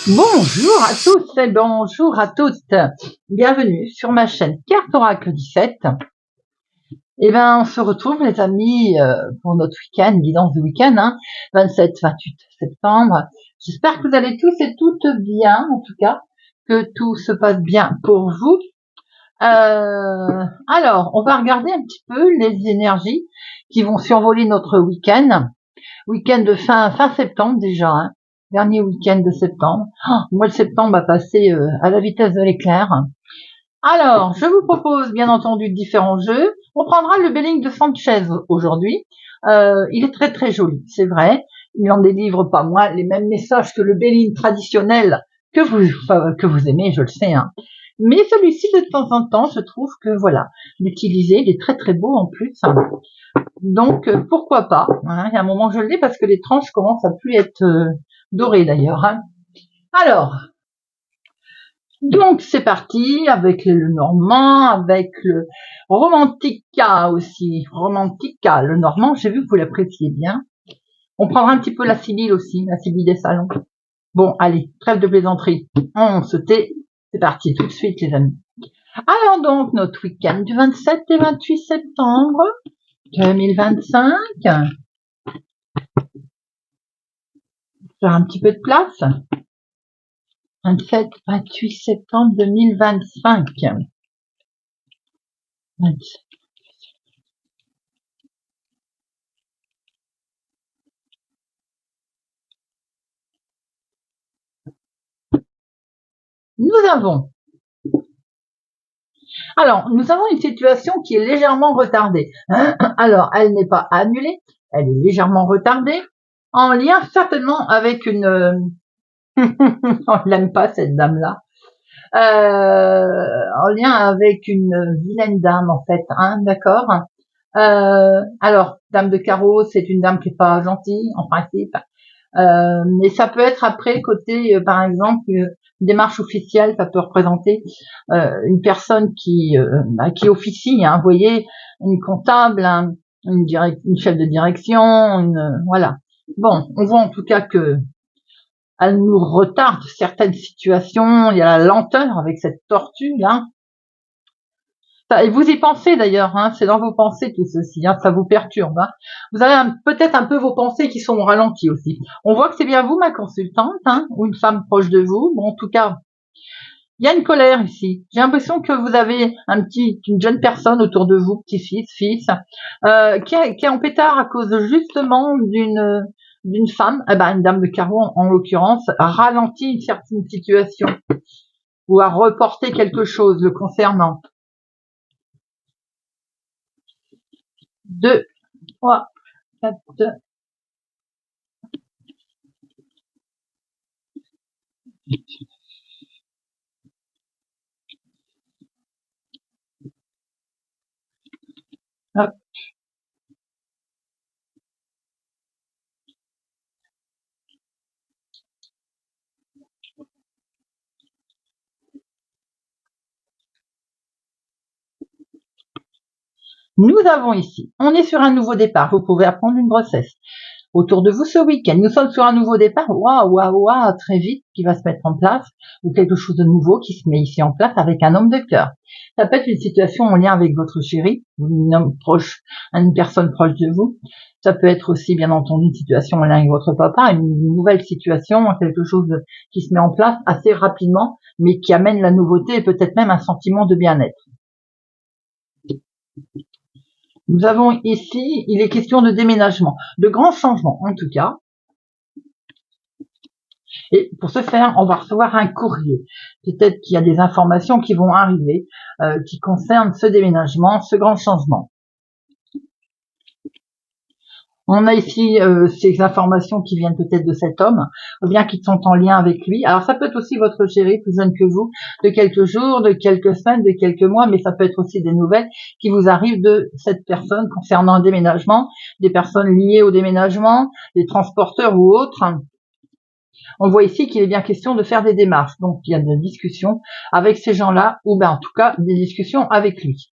Bonjour à tous et bonjour à toutes. Bienvenue sur ma chaîne Carte Oracle 17. Et ben, on se retrouve les amis pour notre week-end, guidance de week-end, 27-28 septembre. J'espère que vous allez tous et toutes bien, en tout cas, que tout se passe bien pour vous. Alors, on va regarder un petit peu les énergies qui vont survoler notre week-end. Week-end de fin septembre déjà, dernier week-end de septembre. Le mois de septembre va passer à la vitesse de l'éclair. Alors, je vous propose bien entendu différents jeux. On prendra le Belling de Sanchez aujourd'hui. Il est très très joli, c'est vrai. Il n'en délivre pas moins les mêmes messages que le Belling traditionnel que vous aimez, je le sais. Mais celui-ci, de temps en temps, je trouve que voilà, l'utiliser, il est très très beau en plus. Donc, pourquoi pas. Il y a un moment que je le dis parce que les tranches commencent à plus être dorées d'ailleurs. Alors, donc c'est parti avec le normand, avec le romantica aussi. Romantica, le normand, j'ai vu que vous l'appréciez bien. On prendra un petit peu la Sibylle aussi, la Sibylle des salons. Bon, allez, trêve de plaisanterie. On se tait. C'est parti tout de suite les amis. Alors donc, notre week-end du 27 et 28 septembre 2025. Faire un petit peu de place. 27-28 septembre 2025. 27. Nous avons une situation qui est légèrement retardée. Alors, elle n'est pas annulée, elle est légèrement retardée, en lien certainement avec une... On l'aime pas cette dame-là. En lien avec une vilaine dame en fait, d'accord. Alors, dame de carreau, c'est une dame qui est pas gentille en principe, mais ça peut être après côté, par exemple, une démarche officielle, ça peut représenter une personne qui officie, vous voyez, une comptable, une chef de direction, voilà. Bon, on voit en tout cas que elle nous retarde certaines situations, il y a la lenteur avec cette tortue là. Et vous y pensez d'ailleurs, c'est dans vos pensées tout ceci, ça vous perturbe. Vous avez peut-être un peu vos pensées qui sont au ralenti aussi. On voit que c'est bien vous, ma consultante, ou une femme proche de vous. Bon, en tout cas, il y a une colère ici. J'ai l'impression que vous avez une jeune personne autour de vous, petit-fils, fils, qui est en pétard à cause justement d'une femme, une dame de carreau en l'occurrence, a ralenti une certaine situation ou a reporté quelque chose le concernant. 2, 3, 4. Hop. Nous avons ici, on est sur un nouveau départ, vous pouvez apprendre une grossesse. Autour de vous ce week-end, nous sommes sur un nouveau départ, waouh, très vite, qui va se mettre en place, ou quelque chose de nouveau qui se met ici en place avec un homme de cœur. Ça peut être une situation en lien avec votre chéri, une personne proche de vous. Ça peut être aussi, bien entendu, une situation en lien avec votre papa, une nouvelle situation, quelque chose qui se met en place assez rapidement, mais qui amène la nouveauté et peut-être même un sentiment de bien-être. Nous avons ici, il est question de déménagement, de grands changements en tout cas. Et pour ce faire, on va recevoir un courrier. Peut-être qu'il y a des informations qui vont arriver, qui concernent ce déménagement, ce grand changement. On a ici ces informations qui viennent peut-être de cet homme, ou bien qui sont en lien avec lui. Alors ça peut être aussi votre chéri, plus jeune que vous, de quelques jours, de quelques semaines, de quelques mois, mais ça peut être aussi des nouvelles qui vous arrivent de cette personne concernant un déménagement, des personnes liées au déménagement, des transporteurs ou autres. On voit ici qu'il est bien question de faire des démarches. Donc il y a des discussions avec ces gens-là, ou bien en tout cas des discussions avec lui.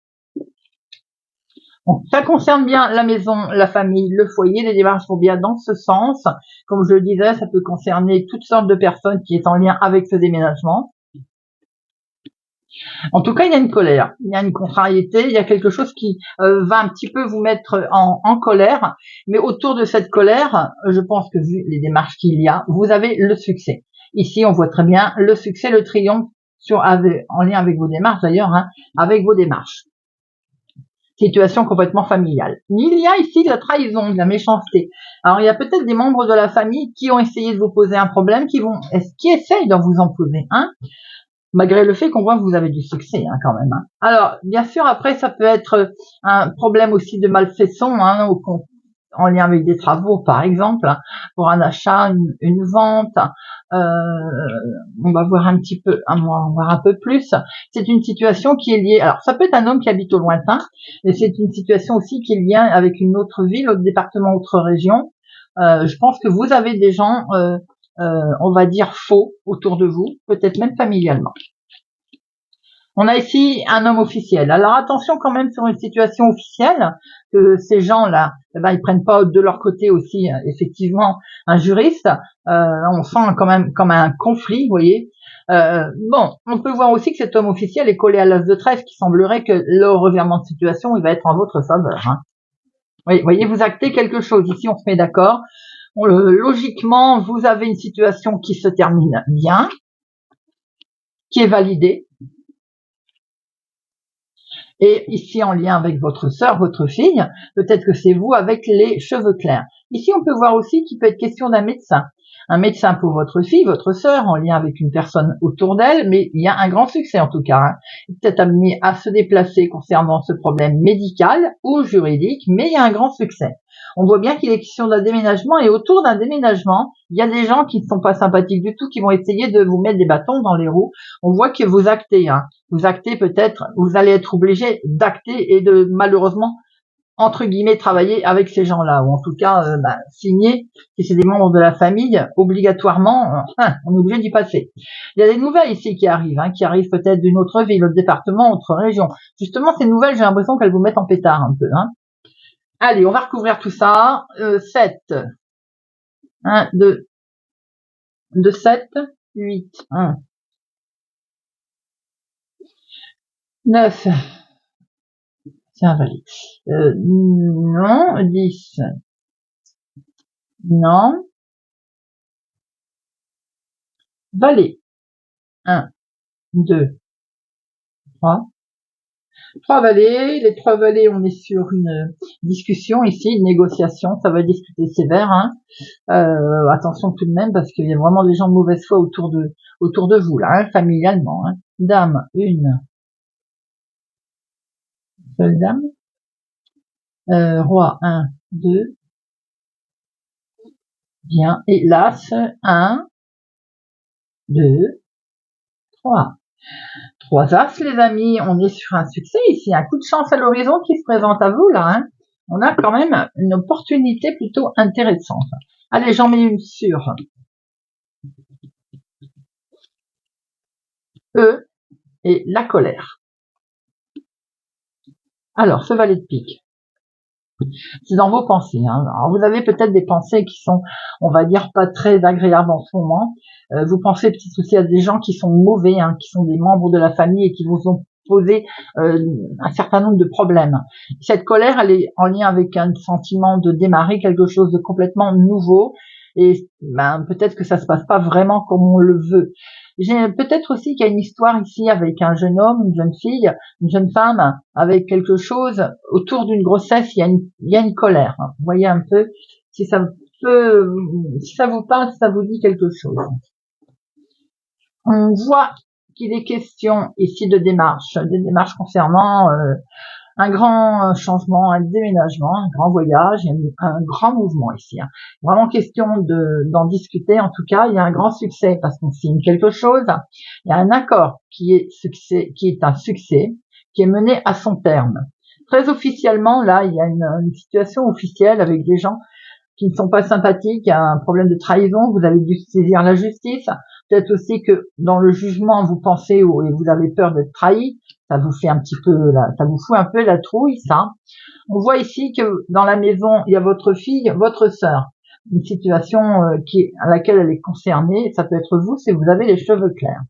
Donc, ça concerne bien la maison, la famille, le foyer, les démarches vont bien dans ce sens. Comme je le disais, ça peut concerner toutes sortes de personnes qui est en lien avec ce déménagement. En tout cas, il y a une colère, il y a une contrariété, il y a quelque chose qui va un petit peu vous mettre en colère. Mais autour de cette colère, je pense que vu les démarches qu'il y a, vous avez le succès. Ici, on voit très bien le succès, le triomphe en lien avec vos démarches d'ailleurs, avec vos démarches. Situation complètement familiale. Il y a ici de la trahison, de la méchanceté. Alors, il y a peut-être des membres de la famille qui ont essayé de vous poser un problème, qui essayent d'en vous en poser un, malgré le fait qu'on voit que vous avez du succès quand même. Alors, bien sûr, après, ça peut être un problème aussi de malfaçon, en lien avec des travaux, par exemple, pour un achat, une vente. On va voir un peu plus. C'est une situation qui est liée. Alors, ça peut être un homme qui habite au lointain, mais c'est une situation aussi qui est liée avec une autre ville, autre département, autre région. Je pense que vous avez des gens, on va dire faux autour de vous, peut-être même familialement. On a ici un homme officiel. Alors attention quand même sur une situation officielle, que ces gens-là, ils prennent pas de leur côté aussi effectivement un juriste. On sent quand même comme un conflit, vous voyez. Bon, on peut voir aussi que cet homme officiel est collé à l'as de trèfle, qui semblerait que le revirement de situation, il va être en votre faveur. Oui, vous voyez, vous actez quelque chose. Ici, on se met d'accord. Logiquement, vous avez une situation qui se termine bien, qui est validée. Et ici, en lien avec votre sœur, votre fille, peut-être que c'est vous avec les cheveux clairs. Ici, on peut voir aussi qu'il peut être question d'un médecin. Un médecin pour votre fille, votre sœur, en lien avec une personne autour d'elle, mais il y a un grand succès en tout cas. Il est peut-être amené à se déplacer concernant ce problème médical ou juridique, mais il y a un grand succès. On voit bien qu'il est question d'un déménagement, et autour d'un déménagement, il y a des gens qui ne sont pas sympathiques du tout, qui vont essayer de vous mettre des bâtons dans les roues. On voit que vous actez, vous actez peut-être, vous allez être obligé d'acter et de malheureusement, entre guillemets, travailler avec ces gens-là, ou en tout cas signer, si c'est des membres de la famille, obligatoirement, on est obligé d'y passer. Il y a des nouvelles ici qui arrivent peut-être d'une autre ville, autre département, autre région. Justement, ces nouvelles, j'ai l'impression qu'elles vous mettent en pétard un peu. Allez, on va recouvrir tout ça. 7. 1, 2, 7, 8, 1, 9, c'est invalide. Non, 10, non, valet. 1, 2, 3. 3 valets. Les 3 valets, on est sur une discussion ici, une négociation. Ça va discuter sévère. Attention tout de même, parce qu'il y a vraiment des gens de mauvaise foi autour de vous, là, familialement. Dame, 1. Seule dame. Roi, 1, 2. Bien. Et l'as, 1, 2, 3. 3 as, les amis. On est sur un succès ici. Un coup de chance à l'horizon qui se présente à vous, là. On a quand même une opportunité plutôt intéressante. Allez, j'en mets une sur E et la colère. Alors, ce valet de pique. C'est dans vos pensées. Alors, vous avez peut-être des pensées qui sont, on va dire, pas très agréables en ce moment. Vous pensez peut-être aussi à des gens qui sont mauvais, qui sont des membres de la famille et qui vous ont posé un certain nombre de problèmes. Cette colère, elle est en lien avec un sentiment de démarrer quelque chose de complètement nouveau. Et peut-être que ça se passe pas vraiment comme on le veut. J'ai peut-être aussi qu'il y a une histoire ici avec un jeune homme, une jeune fille, une jeune femme, avec quelque chose autour d'une grossesse. Il y a une colère. Vous voyez un peu si ça vous parle, si ça vous dit quelque chose. On voit qu'il est question ici de des démarches concernant un grand changement, un déménagement, un grand voyage, un grand mouvement ici. Vraiment question d'en discuter. En tout cas, il y a un grand succès parce qu'on signe quelque chose. Il y a un accord qui est un succès, qui est mené à son terme. Très officiellement, là, il y a une situation officielle avec des gens qui ne sont pas sympathiques, il y a un problème de trahison, vous avez dû saisir la justice. Peut-être aussi que dans le jugement, vous pensez et vous avez peur d'être trahi. Ça vous fait un petit peu, ça vous fout un peu la trouille, ça. On voit ici que dans la maison, il y a votre fille, votre sœur. Une situation à laquelle elle est concernée. Ça peut être vous si vous avez les cheveux clairs.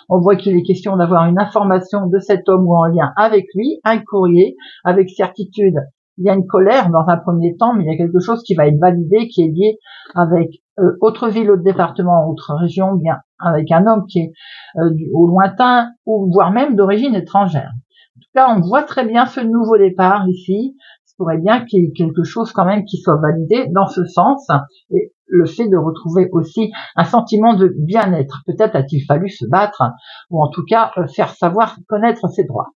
On voit qu'il est question d'avoir une information de cet homme ou en lien avec lui, un courrier, avec certitude. Il y a une colère dans un premier temps, mais il y a quelque chose qui va être validé, qui est lié avec autre ville, autre département, autre région, bien avec un homme qui est au lointain, ou voire même d'origine étrangère. En tout cas, on voit très bien ce nouveau départ ici. Il pourrait bien qu'il y ait quelque chose quand même qui soit validé dans ce sens. Et le fait de retrouver aussi un sentiment de bien-être. Peut-être a-t-il fallu se battre, ou en tout cas faire savoir, connaître ses droits.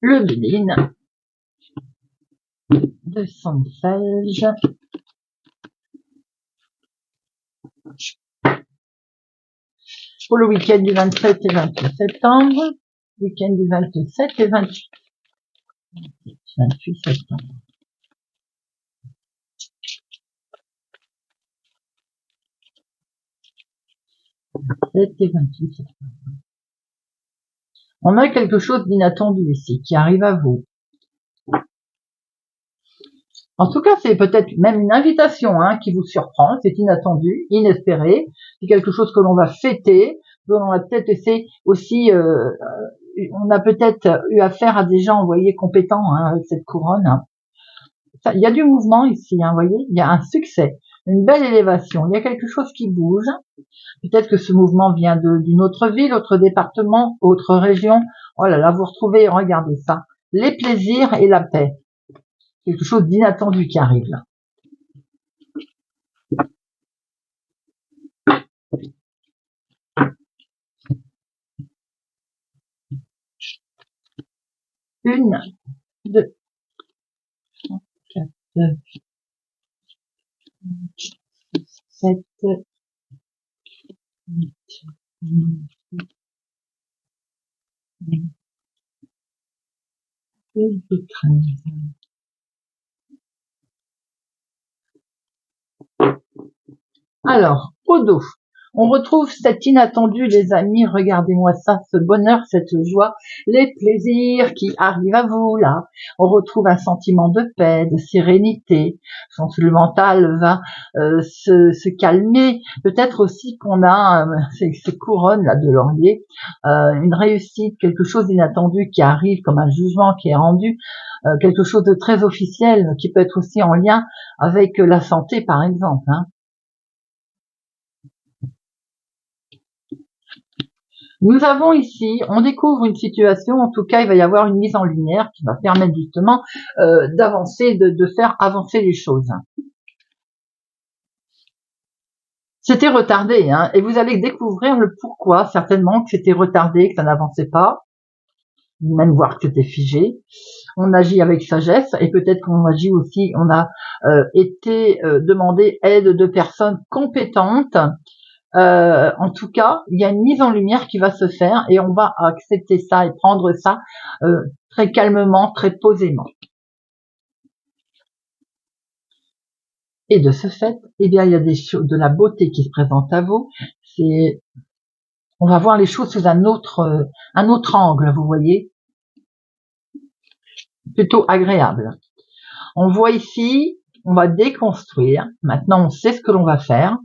Le Béline de Sanselge. Pour le week-end du 27 et 28 septembre. Week-end du 27 et 28. 28 septembre. 27 et 28 septembre. On a quelque chose d'inattendu ici, qui arrive à vous. En tout cas, c'est peut-être même une invitation qui vous surprend, c'est inattendu, inespéré, c'est quelque chose que l'on va fêter, que l'on va peut-être essayer aussi, on a peut-être eu affaire à des gens, vous voyez, compétents avec cette couronne. Il y a du mouvement ici, vous voyez, il y a un succès, une belle élévation, il y a quelque chose qui bouge. Peut-être que ce mouvement vient d'une autre ville, autre département, autre région. Oh là là, vous retrouvez, regardez ça, les plaisirs et la paix. Quelque chose d'inattendu qui arrive là. Une, deux, quatre, sept, huit, et 13. Alors, au dos, on retrouve cet inattendu, les amis, regardez-moi ça, ce bonheur, cette joie, les plaisirs qui arrivent à vous, là. On retrouve un sentiment de paix, de sérénité. Le mental va se calmer. Peut-être aussi qu'on a ces couronnes là de laurier, une réussite, quelque chose d'inattendu qui arrive, comme un jugement qui est rendu, quelque chose de très officiel, qui peut être aussi en lien avec la santé, par exemple, Nous avons ici, on découvre une situation, en tout cas il va y avoir une mise en lumière qui va permettre justement d'avancer, de faire avancer les choses. C'était retardé, et vous allez découvrir le pourquoi, certainement, que c'était retardé, que ça n'avançait pas, même voir que c'était figé. On agit avec sagesse, et peut-être qu'on agit aussi, on a été demandé aide de personnes compétentes. En tout cas, il y a une mise en lumière qui va se faire et on va accepter ça et prendre ça très calmement, très posément. Et de ce fait, eh bien, il y a des choses, de la beauté qui se présente à vous. On va voir les choses sous un autre angle, vous voyez, plutôt agréable. On voit ici, on va déconstruire. Maintenant, on sait ce que l'on va faire.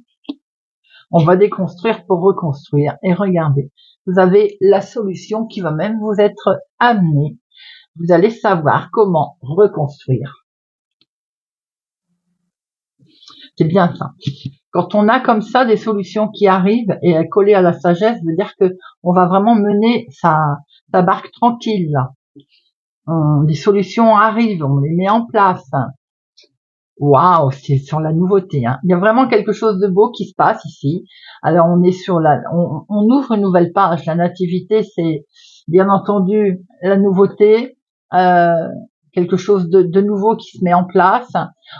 On va déconstruire pour reconstruire. Et regardez, vous avez la solution qui va même vous être amenée. Vous allez savoir comment reconstruire. C'est bien ça. Quand on a comme ça des solutions qui arrivent et collées à la sagesse, veut dire que on va vraiment mener sa barque tranquille. Des solutions arrivent, on les met en place. Waouh, c'est sur la nouveauté. Il y a vraiment quelque chose de beau qui se passe ici. Alors on est sur on ouvre une nouvelle page. La nativité, c'est bien entendu la nouveauté, quelque chose de nouveau qui se met en place.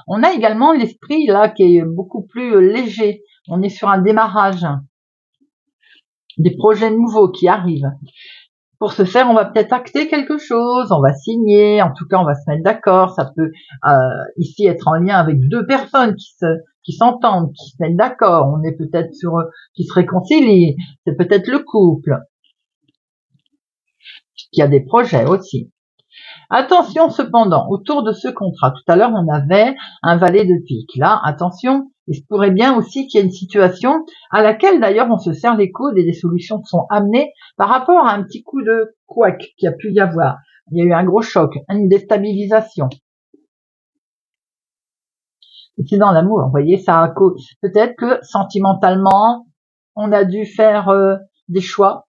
On a également l'esprit là qui est beaucoup plus léger. On est sur un démarrage, des projets nouveaux qui arrivent. Pour ce faire, on va peut-être acter quelque chose, on va signer, en tout cas on va se mettre d'accord. Ça peut ici être en lien avec deux personnes qui s'entendent, qui se mettent d'accord. On est peut-être sur qui se réconcilient. C'est peut-être le couple qui a des projets aussi. Attention cependant, autour de ce contrat, tout à l'heure on avait un valet de pique. Là, attention, il se pourrait bien aussi qu'il y ait une situation à laquelle d'ailleurs on se serre les coudes et des solutions sont amenées par rapport à un petit coup de couac qu'il y a pu y avoir. Il y a eu un gros choc, une déstabilisation. C'est dans l'amour, vous voyez, ça a peut-être que sentimentalement, on a dû faire des choix.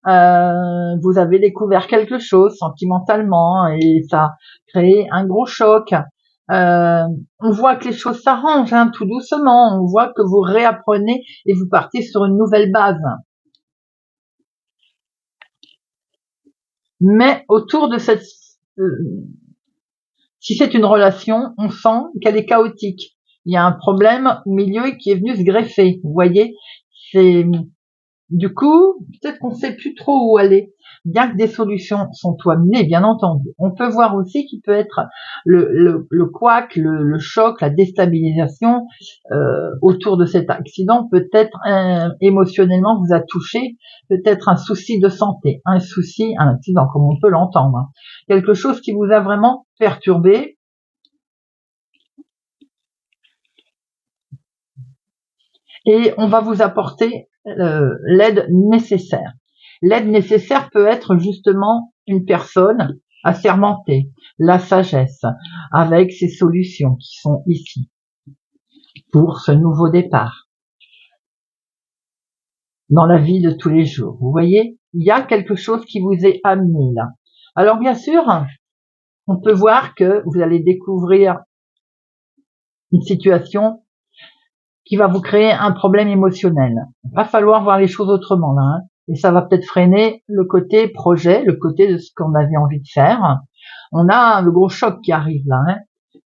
Vous avez découvert quelque chose sentimentalement et ça a créé un gros choc. On voit que les choses s'arrangent tout doucement. On voit que vous réapprenez et vous partez sur une nouvelle base. Mais autour de cette... si c'est une relation, on sent qu'elle est chaotique. Il y a un problème au milieu qui est venu se greffer. Vous voyez, c'est... Du coup, peut-être qu'on ne sait plus trop où aller, bien que des solutions sont amenées, bien entendu. On peut voir aussi qu'il peut être le couac, le choc, la déstabilisation autour de cet accident, peut-être émotionnellement vous a touché, peut-être un souci de santé, un accident comme on peut l'entendre, quelque chose qui vous a vraiment perturbé. Et on va vous apporter l'aide nécessaire. L'aide nécessaire peut être justement une personne assermentée, la sagesse, avec ses solutions qui sont ici pour ce nouveau départ dans la vie de tous les jours. Vous voyez, il y a quelque chose qui vous est amené là. Alors bien sûr, on peut voir que vous allez découvrir une situation qui va vous créer un problème émotionnel. Il va falloir voir les choses autrement là, et ça va peut-être freiner le côté projet, le côté de ce qu'on avait envie de faire. On a le gros choc qui arrive là,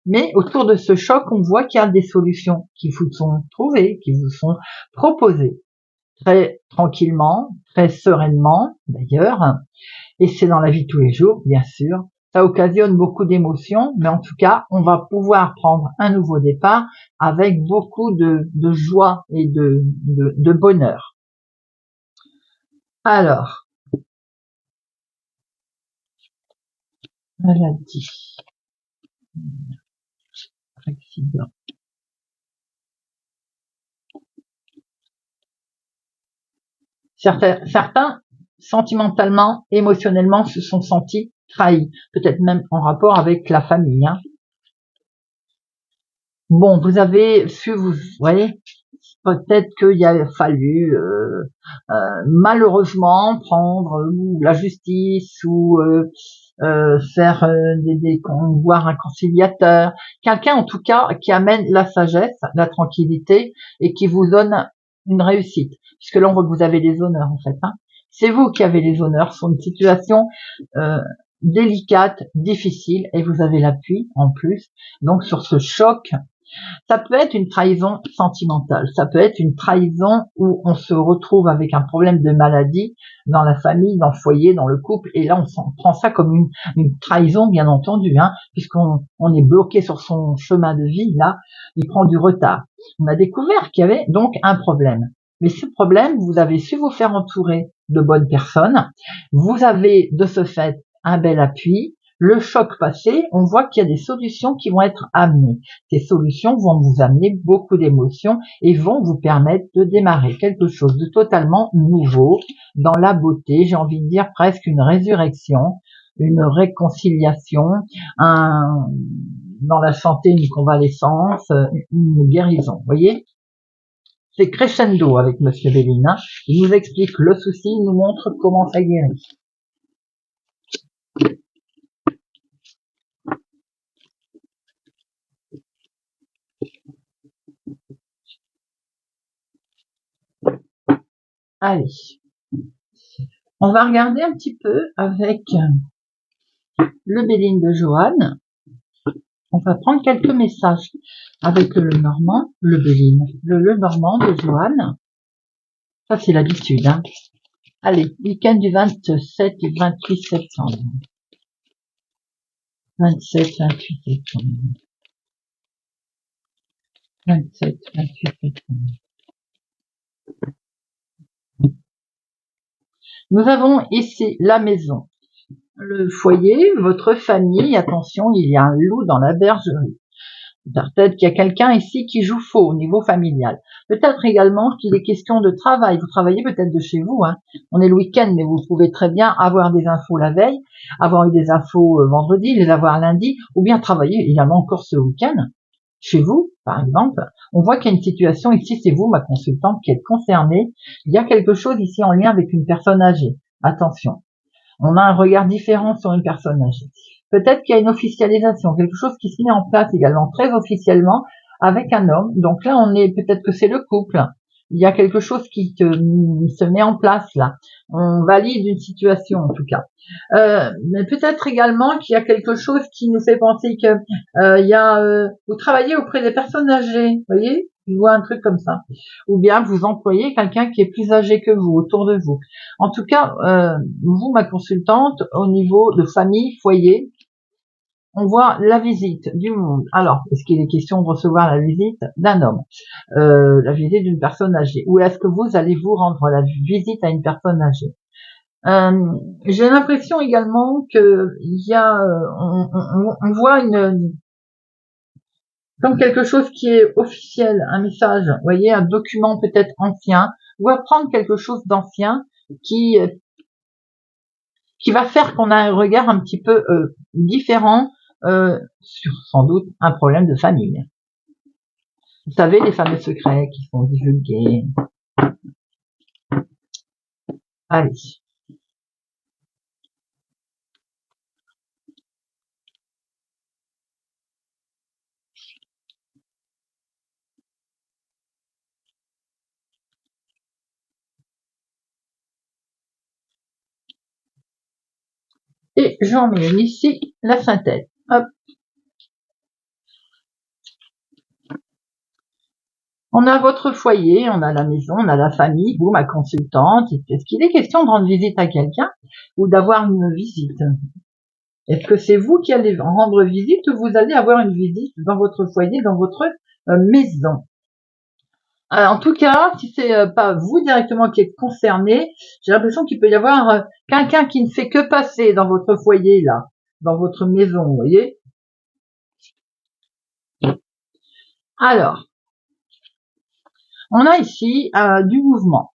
mais autour de ce choc, on voit qu'il y a des solutions qui vous sont trouvées, qui vous sont proposées, très tranquillement, très sereinement d'ailleurs, et c'est dans la vie de tous les jours, bien sûr. Ça occasionne beaucoup d'émotions, mais en tout cas, on va pouvoir prendre un nouveau départ avec beaucoup de joie et de bonheur. Alors, maladie, accident. Certains, sentimentalement, émotionnellement, se sont sentis trahis, peut-être même en rapport avec la famille. Bon, vous avez su, vous voyez, peut-être qu'il a fallu malheureusement prendre la justice ou faire voir un conciliateur, quelqu'un en tout cas qui amène la sagesse, la tranquillité et qui vous donne une réussite, puisque là on voit que vous avez les honneurs en fait. C'est vous qui avez les honneurs sur une situation délicate, difficile, et vous avez l'appui en plus. Donc sur ce choc, ça peut être une trahison sentimentale, ça peut être une trahison où on se retrouve avec un problème de maladie dans la famille, dans le foyer, dans le couple, et là on prend ça comme une trahison bien entendu, puisqu'on est bloqué sur son chemin de vie, là, il prend du retard. On a découvert qu'il y avait donc un problème. Mais ce problème, vous avez su vous faire entourer de bonnes personnes, vous avez de ce fait un bel appui. Le choc passé, on voit qu'il y a des solutions qui vont être amenées. Ces solutions vont vous amener beaucoup d'émotions et vont vous permettre de démarrer quelque chose de totalement nouveau, dans la beauté, j'ai envie de dire presque une résurrection, une réconciliation, dans la santé, une convalescence, une guérison. Vous voyez, c'est crescendo avec Monsieur Bellina. Il nous explique le souci, il nous montre comment ça guérit. Allez, on va regarder un petit peu avec le Béline de Joanne. On va prendre quelques messages avec le Normand, le Béline, le Normand de Joanne. Ça c'est l'habitude. Allez, week-end du 27 et 28 septembre. 27, 28 septembre. 27, 28 septembre. Nous avons ici la maison, le foyer, votre famille. Attention, il y a un loup dans la bergerie. Peut-être qu'il y a quelqu'un ici qui joue faux au niveau familial. Peut-être également qu'il est question de travail. Vous travaillez peut-être de chez vous. On est le week-end, mais vous pouvez très bien avoir des infos la veille, avoir eu des infos vendredi, les avoir lundi, ou bien travailler également encore ce week-end chez vous, par exemple. On voit qu'il y a une situation ici, c'est vous, ma consultante, qui êtes concernée. Il y a quelque chose ici en lien avec une personne âgée. Attention. On a un regard différent sur une personne âgée. Peut-être qu'il y a une officialisation, quelque chose qui se met en place également très officiellement avec un homme. Donc là, peut-être que c'est le couple. Il y a quelque chose qui se met en place là. On valide une situation en tout cas. Mais peut-être également qu'il y a quelque chose qui nous fait penser que vous travaillez auprès des personnes âgées, vous voyez, je vois un truc comme ça. Ou bien vous employez quelqu'un qui est plus âgé que vous, autour de vous. En tout cas, vous, ma consultante, au niveau de famille, foyer, on voit la visite du monde. Alors, est-ce qu'il est question de recevoir la visite d'un homme, la visite d'une personne âgée, ou est-ce que vous allez vous rendre la visite à une personne âgée? J'ai l'impression également que il y a, on voit comme quelque chose qui est officiel, un message, vous voyez, un document peut-être ancien, ou apprendre quelque chose d'ancien qui va faire qu'on a un regard un petit peu différent sur sans doute un problème de famille. Vous savez, les fameux secrets qui sont divulgués. Allez. Et j'emmène ici la synthèse. Hop. On a votre foyer, on a la maison, on a la famille, vous, ma consultante. Est-ce qu'il est question de rendre visite à quelqu'un ou d'avoir une visite? Est-ce que c'est vous qui allez rendre visite ou vous allez avoir une visite dans votre foyer, dans votre maison? En tout cas, si c'est pas vous directement qui êtes concerné, j'ai l'impression qu'il peut y avoir quelqu'un qui ne fait que passer dans votre foyer, là, dans votre maison, vous voyez? Alors, on a ici du mouvement.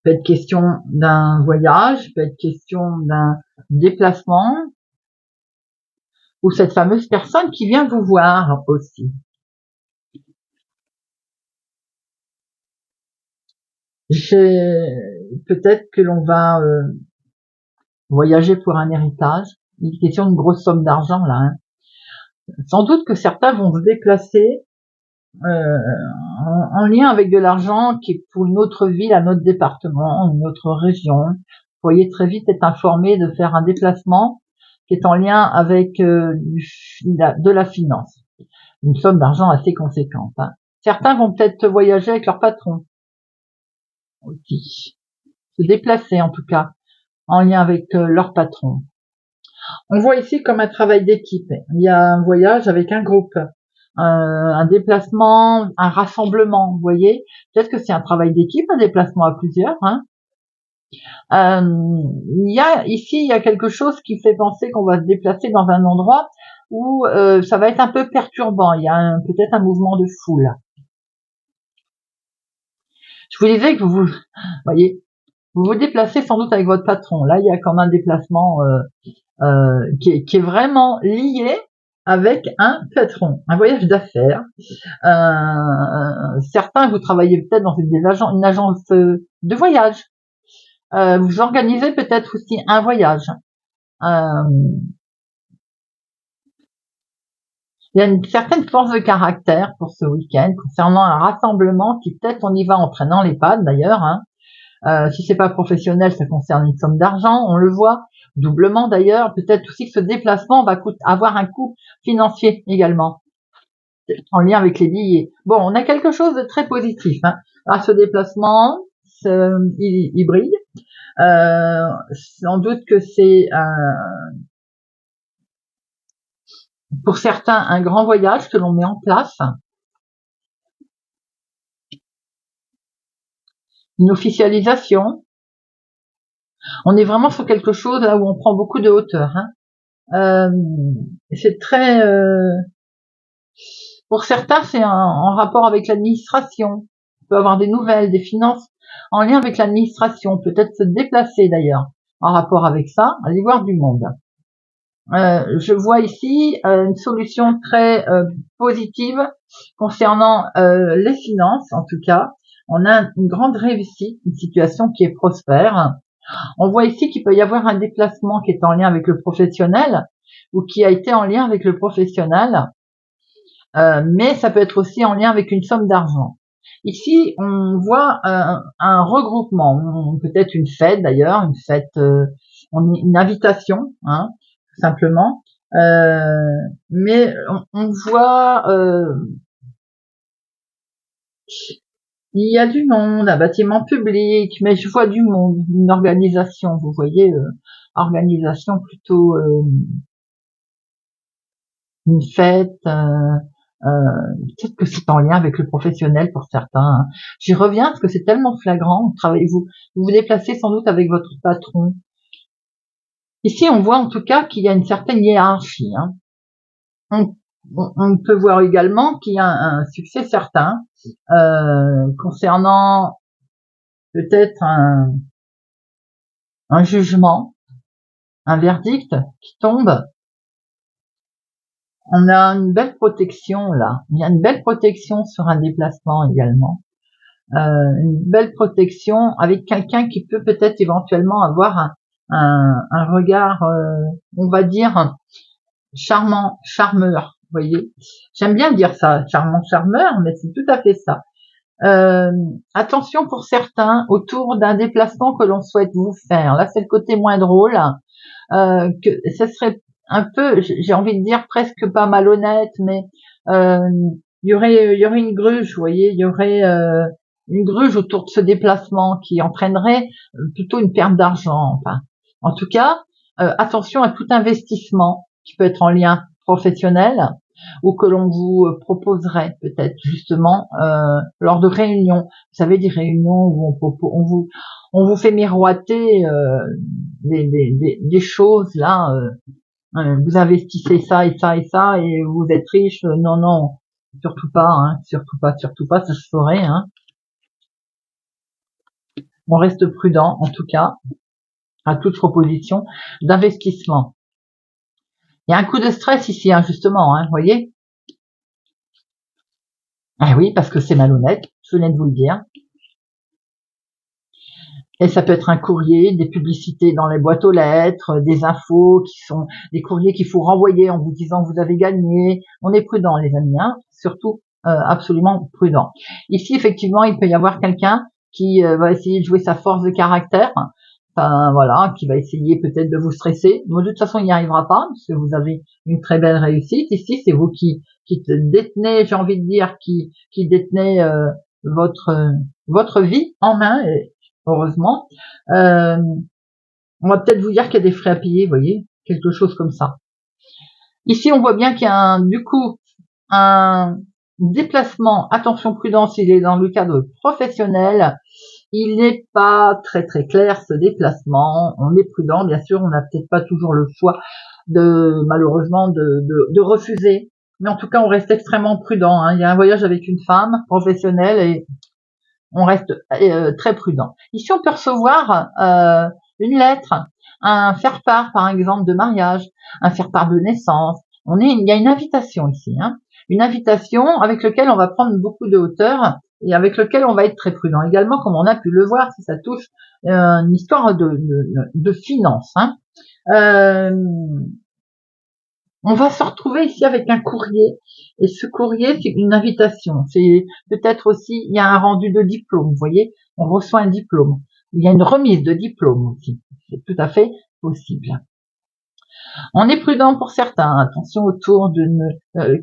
Peut être question d'un voyage, peut être question d'un déplacement, ou cette fameuse personne qui vient vous voir aussi. Peut-être que l'on va voyager pour un héritage. Il est question d'une grosse somme d'argent là. Sans doute que certains vont se déplacer en lien avec de l'argent qui est pour une autre ville, un autre département, une autre région. Vous pourriez très vite être informé de faire un déplacement qui est en lien avec de la finance. Une somme d'argent assez conséquente. Certains vont peut-être voyager avec leur patron aussi. Se déplacer en tout cas, en lien avec leur patron. On voit ici comme un travail d'équipe. Il y a un voyage avec un groupe, un déplacement, un rassemblement, vous voyez. Peut-être que c'est un travail d'équipe, un déplacement à plusieurs. Il y a quelque chose qui fait penser qu'on va se déplacer dans un endroit où ça va être un peu perturbant. Il y a peut-être un mouvement de foule. Je vous disais que vous voyez, vous vous déplacez sans doute avec votre patron. Là, il y a comme un déplacement qui est vraiment lié avec un patron, un voyage d'affaires. Certains, vous travaillez peut-être dans une agence de voyage. Vous organisez peut-être aussi un voyage. Il y a une certaine force de caractère pour ce week-end concernant un rassemblement qui peut-être on y va en prenant les pattes d'ailleurs. Si c'est pas professionnel, ça concerne une somme d'argent, on le voit doublement d'ailleurs. Peut-être aussi que ce déplacement va avoir un coût financier également, en lien avec les billets. Bon, on a quelque chose de très positif à ce déplacement. il brille. Sans doute que c'est pour certains un grand voyage que l'on met en place, une officialisation. On est vraiment sur quelque chose là où on prend beaucoup de hauteur, hein. C'est très pour certains c'est en rapport avec l'administration. On peut avoir des nouvelles, des finances en lien avec l'administration, peut-être se déplacer d'ailleurs en rapport avec ça, aller voir du monde. Je vois ici une solution très positive concernant les finances, en tout cas. On a une grande réussite, une situation qui est prospère. On voit ici qu'il peut y avoir un déplacement qui est en lien avec le professionnel ou qui a été en lien avec le professionnel, mais ça peut être aussi en lien avec une somme d'argent. Ici, on voit un regroupement, peut-être une fête d'ailleurs, une fête, une invitation, hein, tout simplement. Mais on voit, il y a du monde, un bâtiment public, mais je vois du monde, une organisation, vous voyez, organisation plutôt une fête. Peut-être que c'est en lien avec le professionnel pour certains, hein. J'y reviens parce que c'est tellement flagrant. Vous vous déplacez sans doute avec votre patron. Ici, on voit en tout cas qu'il y a une certaine hiérarchie, hein. On peut voir également qu'il y a un succès certain concernant peut-être un jugement, un verdict qui tombe. On a une belle protection là. Il y a une belle protection sur un déplacement également. Une belle protection avec quelqu'un qui peut peut-être éventuellement avoir un regard, on va dire, charmant, charmeur. Vous voyez, j'aime bien dire ça, charmant, charmeur, mais c'est tout à fait ça. Attention pour certains autour d'un déplacement que l'on souhaite vous faire. Là, c'est le côté moins drôle. Que ce serait un peu, j'ai envie de dire presque pas malhonnête, mais il y aurait une gruge, vous voyez, il y aurait une gruge autour de ce déplacement qui entraînerait plutôt une perte d'argent. Enfin, en tout cas, attention à tout investissement qui peut être en lien professionnel ou que l'on vous proposerait peut-être justement lors de réunions. Vous savez, des réunions où on vous fait miroiter des choses là. Vous investissez ça et ça et ça et vous êtes riche. Non, non, surtout pas, hein, surtout pas, surtout pas, ça se ferait. Hein. On reste prudent en tout cas à toute proposition d'investissement. Il y a un coup de stress ici, hein, justement, hein, vous voyez. Ah oui, parce que c'est malhonnête, je venais de vous le dire. Et ça peut être un courrier, des publicités dans les boîtes aux lettres, des infos qui sont des courriers qu'il faut renvoyer en vous disant vous avez gagné. On est prudent, les amis, hein, surtout absolument prudent. Ici, effectivement, il peut y avoir quelqu'un qui va essayer de jouer sa force de caractère. Enfin, voilà, qui va essayer peut-être de vous stresser. Mais de toute façon, il n'y arrivera pas, parce que vous avez une très belle réussite. Ici, c'est vous qui détenez, j'ai envie de dire, qui détenez votre vie en main, et heureusement. On va peut-être vous dire qu'il y a des frais à payer, vous voyez, quelque chose comme ça. Ici, on voit bien qu'il y a du coup, un déplacement. Attention, prudence, il est dans le cadre professionnel. Il n'est pas très très clair ce déplacement. On est prudent, bien sûr. On n'a peut-être pas toujours le choix malheureusement de refuser. Mais en tout cas, on reste extrêmement prudent. Hein. Il y a un voyage avec une femme professionnelle et on reste très prudent. Ici, on peut recevoir une lettre, un faire-part, par exemple, de mariage, un faire-part de naissance. Il y a une invitation ici, hein. Une invitation avec laquelle on va prendre beaucoup de hauteur et avec lequel on va être très prudent. Également, comme on a pu le voir, si ça touche une histoire de finances. Hein. On va se retrouver ici avec un courrier. Et ce courrier, c'est une invitation. C'est peut-être aussi, il y a un rendu de diplôme, vous voyez. On reçoit un diplôme. Il y a une remise de diplôme aussi. C'est tout à fait possible. On est prudent pour certains. Attention autour d'une,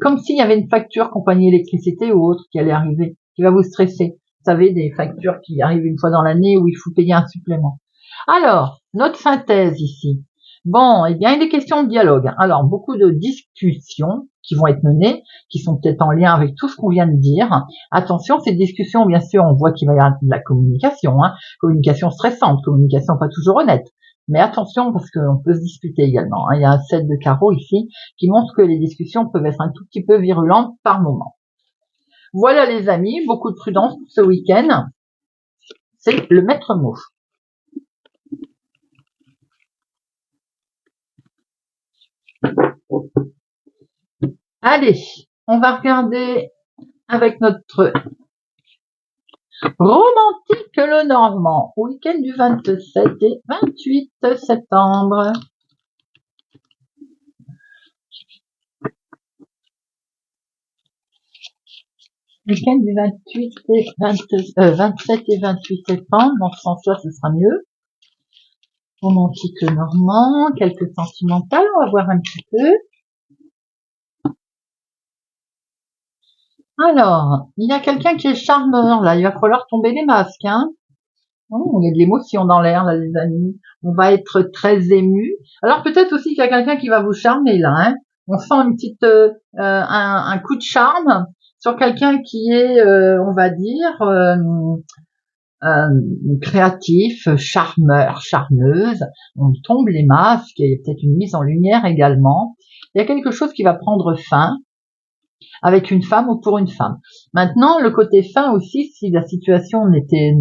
comme s'il y avait une facture compagnie électricité ou autre qui allait arriver, qui va vous stresser. Vous savez, des factures qui arrivent une fois dans l'année où il faut payer un supplément. Alors, notre synthèse ici. Bon, eh bien, il est question de dialogue. Alors, beaucoup de discussions qui vont être menées, qui sont peut-être en lien avec tout ce qu'on vient de dire. Attention, ces discussions, bien sûr, on voit qu'il va y avoir de la communication, hein, communication stressante, communication pas toujours honnête. Mais attention, parce qu'on peut se disputer également, hein. Il y a un 7 de carreau ici qui montre que les discussions peuvent être un tout petit peu virulentes par moment. Voilà les amis, beaucoup de prudence pour ce week-end. C'est le maître mot. Allez, on va regarder avec notre romantique le Normand, week-end du 27 et 28 septembre. Week-end du 28 et 27 et 28 septembre, dans ce sens-là, ce sera mieux. Romantique le Normand, quelques sentimentales, on va voir un petit peu. Alors, il y a quelqu'un qui est charmeur, là, il va falloir tomber les masques, hein. Oh, il y a de l'émotion dans l'air, là, les amis. On va être très ému. Alors, peut-être aussi qu'il y a quelqu'un qui va vous charmer, là, hein. On sent une petite, un coup de charme sur quelqu'un qui est, on va dire, créatif, charmeur, charmeuse. On tombe les masques, il y a peut-être une mise en lumière également. Il y a quelque chose qui va prendre fin avec une femme ou pour une femme. Maintenant, le côté fin aussi, si la situation n'était,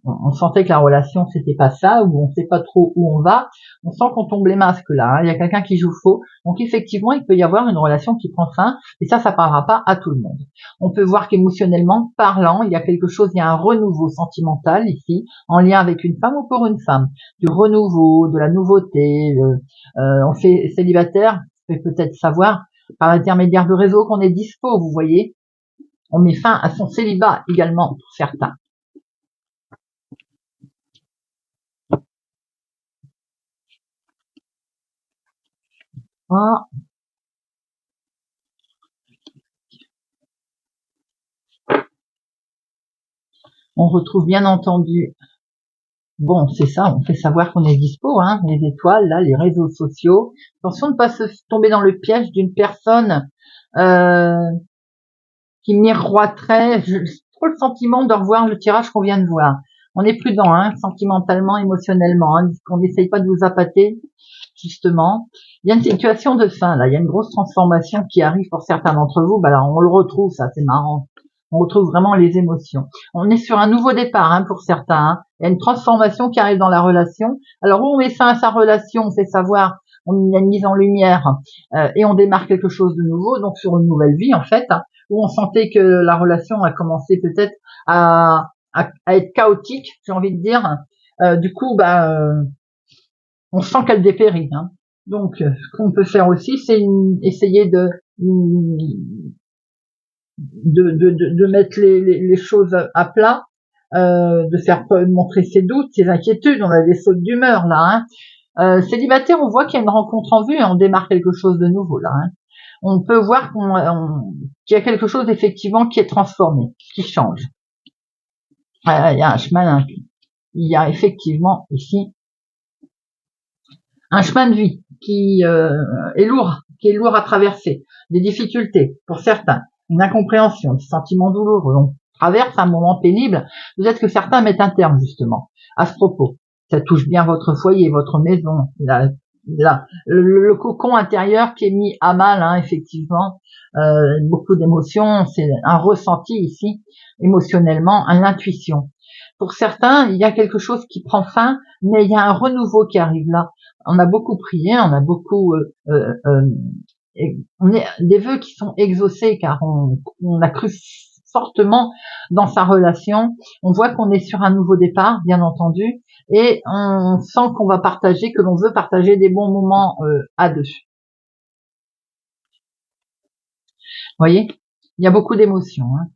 on sentait que la relation c'était pas ça, ou on sait pas trop où on va, on sent qu'on tombe les masques là, hein. Il y a quelqu'un qui joue faux. Donc effectivement, il peut y avoir une relation qui prend fin, et ça parlera pas à tout le monde. On peut voir qu'émotionnellement parlant, il y a quelque chose, il y a un renouveau sentimental ici, en lien avec une femme ou pour une femme. Du renouveau, de la nouveauté, on fait célibataire, vous pouvez peut-être savoir, par l'intermédiaire de réseaux qu'on est dispo, vous voyez. On met fin à son célibat également pour certains. Ah. On retrouve bien entendu, bon, c'est ça, on fait savoir qu'on est dispo, hein, les étoiles, là, les réseaux sociaux. Attention de ne pas se tomber dans le piège d'une personne qui miroiterait. J'ai trop le sentiment de revoir le tirage qu'on vient de voir. On est prudent, hein, sentimentalement, émotionnellement, hein, qu'on n'essaye pas de vous appâter, justement. Il y a une situation de fin, là, il y a une grosse transformation qui arrive pour certains d'entre vous. Bah là, on le retrouve, ça, c'est marrant. On retrouve vraiment les émotions. On est sur un nouveau départ, hein, pour certains, hein. Il y a une transformation qui arrive dans la relation. Alors, où on met fin à sa relation, on fait savoir, on y a une mise en lumière, et on démarre quelque chose de nouveau, donc sur une nouvelle vie, en fait, hein, où on sentait que la relation a commencé peut-être à être chaotique, j'ai envie de dire. Du coup, on sent qu'elle dépérit, hein. Donc, ce qu'on peut faire aussi, c'est essayer de mettre les choses à plat, de faire montrer ses doutes, ses inquiétudes. On a des sautes d'humeur là, hein. Célibataire, on voit qu'il y a une rencontre en vue et on démarre quelque chose de nouveau là, hein. On peut voir qu'il y a quelque chose effectivement qui est transformé, qui change. Il y a un chemin, il y a effectivement ici un chemin de vie qui est lourd à traverser, des difficultés pour certains, une incompréhension, des sentiments douloureux. On traverse un moment pénible. Peut-être que certains mettent un terme justement à ce propos. Ça touche bien votre foyer, votre maison, le cocon intérieur qui est mis à mal, hein, effectivement. Beaucoup d'émotions, c'est un ressenti ici, émotionnellement, une intuition. Pour certains, il y a quelque chose qui prend fin, mais il y a un renouveau qui arrive là. On a beaucoup prié, on a beaucoup, on est des vœux qui sont exaucés car on a cru fortement dans sa relation. On voit qu'on est sur un nouveau départ, bien entendu, et on sent qu'on va partager, que l'on veut partager des bons moments à deux. Vous voyez, il y a beaucoup d'émotions, hein.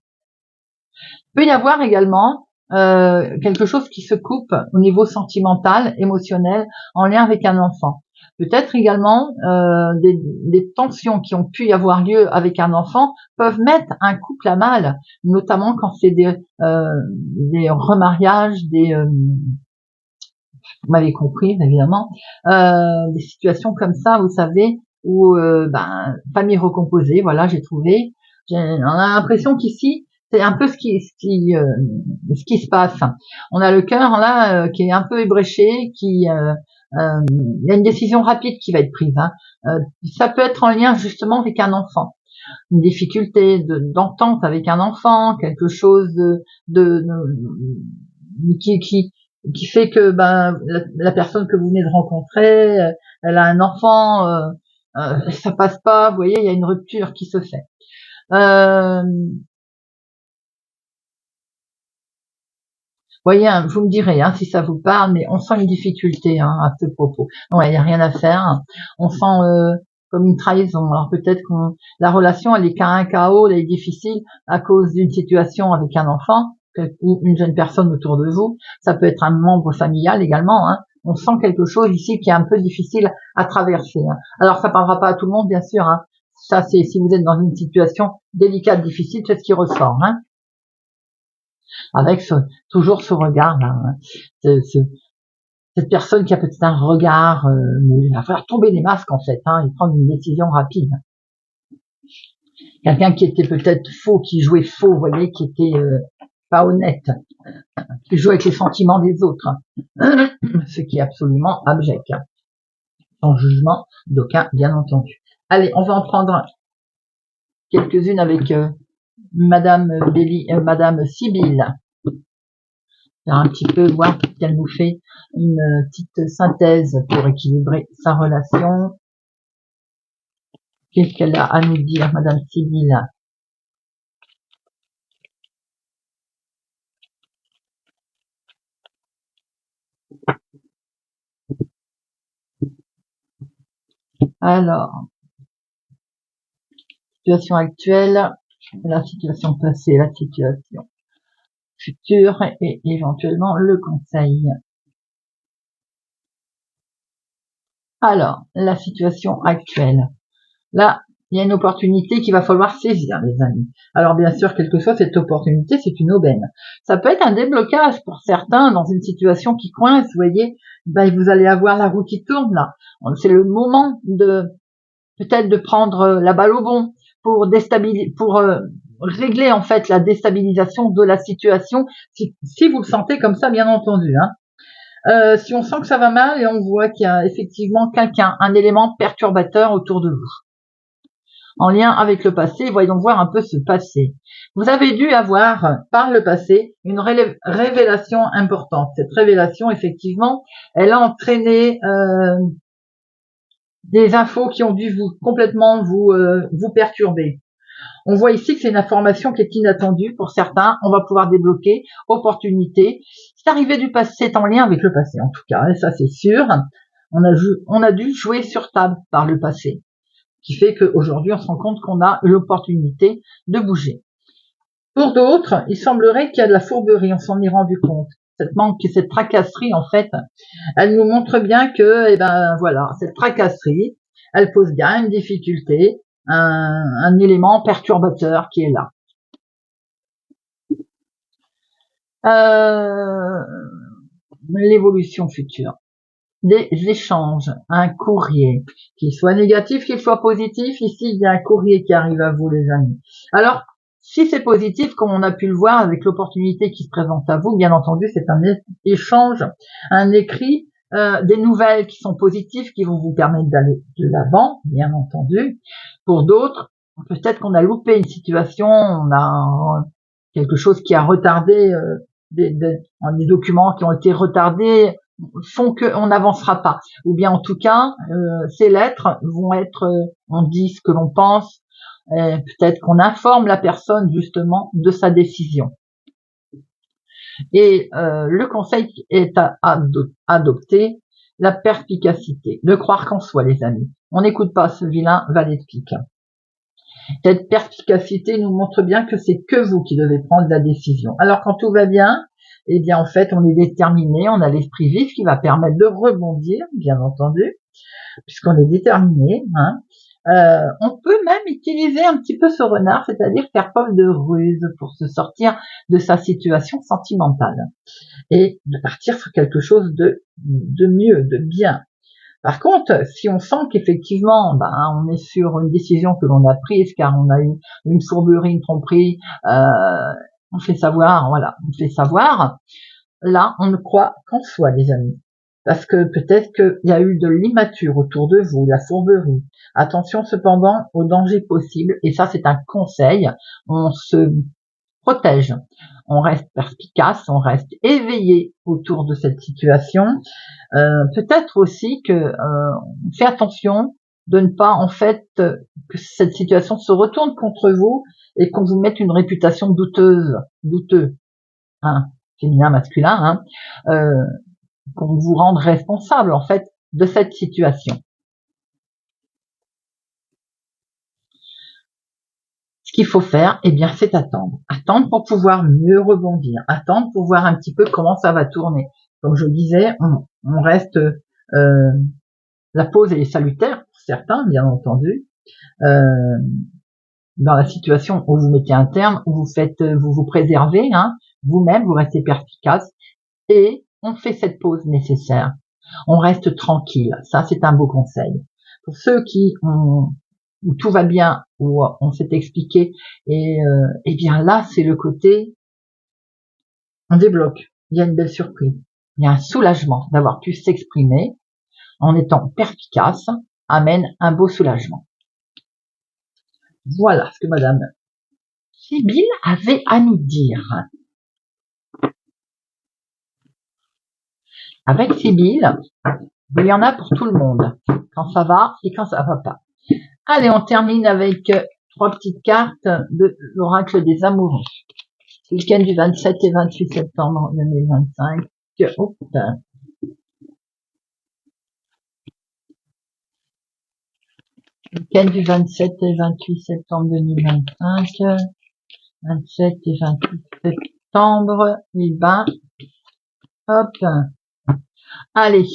Il peut y avoir également quelque chose qui se coupe au niveau sentimental, émotionnel, en lien avec un enfant. Peut-être également des tensions qui ont pu y avoir lieu avec un enfant peuvent mettre un couple à mal, notamment quand c'est des remariages, vous m'avez compris évidemment, des situations comme ça, vous savez, où famille recomposée, voilà, j'ai trouvé. On a l'impression qu'ici, c'est un peu ce qui se passe. On a le cœur là qui est un peu ébréché, il y a une décision rapide qui va être prise. Ça peut être en lien justement avec un enfant, une difficulté d'entente avec un enfant, quelque chose de qui fait que la personne que vous venez de rencontrer, elle a un enfant, ça passe pas, vous voyez, il y a une rupture qui se fait. Voyez, vous me direz si ça vous parle, mais on sent une difficulté à ce propos. Ouais, il n'y a rien à faire. On sent comme une trahison. Alors peut-être que la relation, elle est qu'à un chaos, elle est difficile à cause d'une situation avec un enfant ou une jeune personne autour de vous. Ça peut être un membre familial également. On sent quelque chose ici qui est un peu difficile à traverser. Alors ça parlera pas à tout le monde, bien sûr. Ça, c'est si vous êtes dans une situation délicate, difficile, c'est ce qui ressort. Avec toujours ce regard là, cette personne qui a peut-être un regard, il va falloir tomber les masques en fait, et prendre une décision rapide. Quelqu'un qui était peut-être faux, qui jouait faux, vous voyez, qui était pas honnête, qui jouait avec les sentiments des autres, ce qui est absolument abject, sans jugement d'aucun, bien entendu. Allez, on va en prendre quelques-unes avec Madame Sibylle. Un petit peu voir qu'elle nous fait une petite synthèse pour équilibrer sa relation. Qu'est-ce qu'elle a à nous dire, Madame Sibylle? Alors, situation actuelle, la situation passée, la situation future et éventuellement le conseil. Alors, la situation actuelle. Là, il y a une opportunité qu'il va falloir saisir, les amis. Alors, bien sûr, quelle que soit cette opportunité, c'est une aubaine. Ça peut être un déblocage pour certains dans une situation qui coince, vous voyez. Vous allez avoir la roue qui tourne, là. C'est le moment peut-être de prendre la balle au bon pour régler, en fait, la déstabilisation de la situation, si vous le sentez comme ça, bien entendu, si on sent que ça va mal et on voit qu'il y a effectivement un élément perturbateur autour de vous, en lien avec le passé, voyons voir un peu ce passé. Vous avez dû avoir, par le passé, une révélation importante. Cette révélation, effectivement, elle a entraîné des infos qui ont dû complètement vous perturber. On voit ici que c'est une information qui est inattendue pour certains. On va pouvoir débloquer opportunité. C'est arrivé du passé, c'est en lien avec le passé en tout cas, et ça c'est sûr. On a dû jouer sur table par le passé, qui fait qu'aujourd'hui on se rend compte qu'on a l'opportunité de bouger. Pour d'autres, il semblerait qu'il y a de la fourberie, on s'en est rendu compte. Cette tracasserie, en fait, elle nous montre bien que, voilà, cette tracasserie, elle pose bien une difficulté, un élément perturbateur qui est là. L'évolution future. Des échanges, un courrier, qu'il soit négatif, qu'il soit positif, ici il y a un courrier qui arrive à vous, les amis. Alors, si c'est positif, comme on a pu le voir avec l'opportunité qui se présente à vous, bien entendu, c'est un échange, un écrit, des nouvelles qui sont positives, qui vont vous permettre d'aller de l'avant, bien entendu. Pour d'autres, peut-être qu'on a loupé une situation, on a quelque chose qui a retardé, des documents qui ont été retardés, font qu'on n'avancera pas. Ou bien en tout cas, ces lettres vont être, on dit ce que l'on pense, peut-être qu'on informe la personne justement de sa décision. Et le conseil est à adopter la perspicacité, de croire qu'en soi, les amis. On n'écoute pas ce vilain valet de pique. Cette perspicacité nous montre bien que c'est que vous qui devez prendre la décision. Alors quand tout va bien, en fait, on est déterminé, on a l'esprit vif qui va permettre de rebondir, bien entendu. puisqu'on est déterminé, hein. On peut même utiliser un petit peu ce renard, c'est-à-dire faire preuve de ruse pour se sortir de sa situation sentimentale et de partir sur quelque chose de mieux, de bien. Par contre, si on sent qu'effectivement, on est sur une décision que l'on a prise car on a eu une fourberie, une tromperie, on fait savoir, voilà, on fait savoir. Là, on ne croit qu'en soi, les amis. Parce que peut-être qu'il y a eu de l'immature autour de vous, la fourberie. Attention cependant aux dangers possibles, et ça c'est un conseil, on se protège, on reste perspicace, on reste éveillé autour de cette situation. Peut-être aussi que on fait attention de ne pas en fait que cette situation se retourne contre vous et qu'on vous mette une réputation douteux, hein, féminin, masculin, hein, qu'on vous rende responsable en fait de cette situation. Ce qu'il faut faire, eh bien, c'est attendre. Attendre pour pouvoir mieux rebondir. Attendre pour voir un petit peu comment ça va tourner. Comme je disais, on reste... la pause est salutaire pour certains, bien entendu. Dans la situation où vous mettez un terme, où vous vous préservez, hein, vous-même, vous restez perspicace et on fait cette pause nécessaire. On reste tranquille. Ça, c'est un beau conseil. Pour ceux où tout va bien, où on s'est expliqué, et bien là, c'est le côté, on débloque. Il y a une belle surprise. Il y a un soulagement d'avoir pu s'exprimer en étant perspicace, amène un beau soulagement. Voilà ce que Madame Sibylle avait à nous dire. Avec Sibylle, il y en a pour tout le monde, quand ça va et quand ça va pas. Allez, on termine avec 3 petites cartes de l'oracle des amoureux. Week-end du 27 et 28 septembre 2025. Week-end du 27 et 28 septembre 2025. 27 et 28 septembre. Et ben, hop. Allez.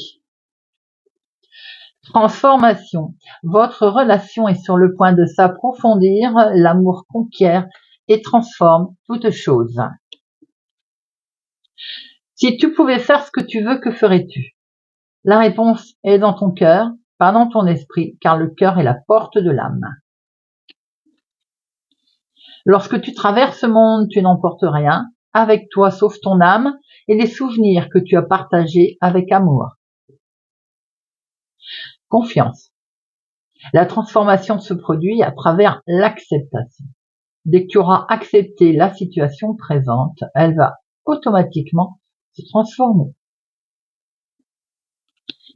Transformation. Votre relation est sur le point de s'approfondir. L'amour conquiert et transforme toute chose. Si tu pouvais faire ce que tu veux, que ferais-tu? La réponse est dans ton cœur, pas dans ton esprit, car le cœur est la porte de l'âme. Lorsque tu traverses ce monde, tu n'emportes rien avec toi sauf ton âme et les souvenirs que tu as partagés avec amour. Confiance. La transformation se produit à travers l'acceptation. Dès que tu auras accepté la situation présente, elle va automatiquement se transformer.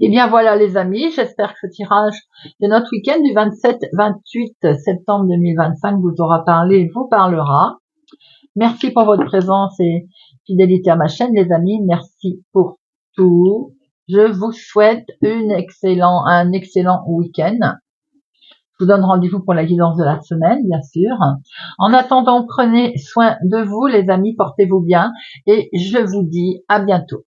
Et bien voilà les amis, j'espère que ce tirage de notre week-end du 27-28 septembre 2025 vous aura parlé, vous parlera. Merci pour votre présence et fidélité à ma chaîne les amis, merci pour tout. Je vous souhaite un excellent week-end. Je vous donne rendez-vous pour la guidance de la semaine, bien sûr. En attendant, prenez soin de vous les amis, portez-vous bien et je vous dis à bientôt.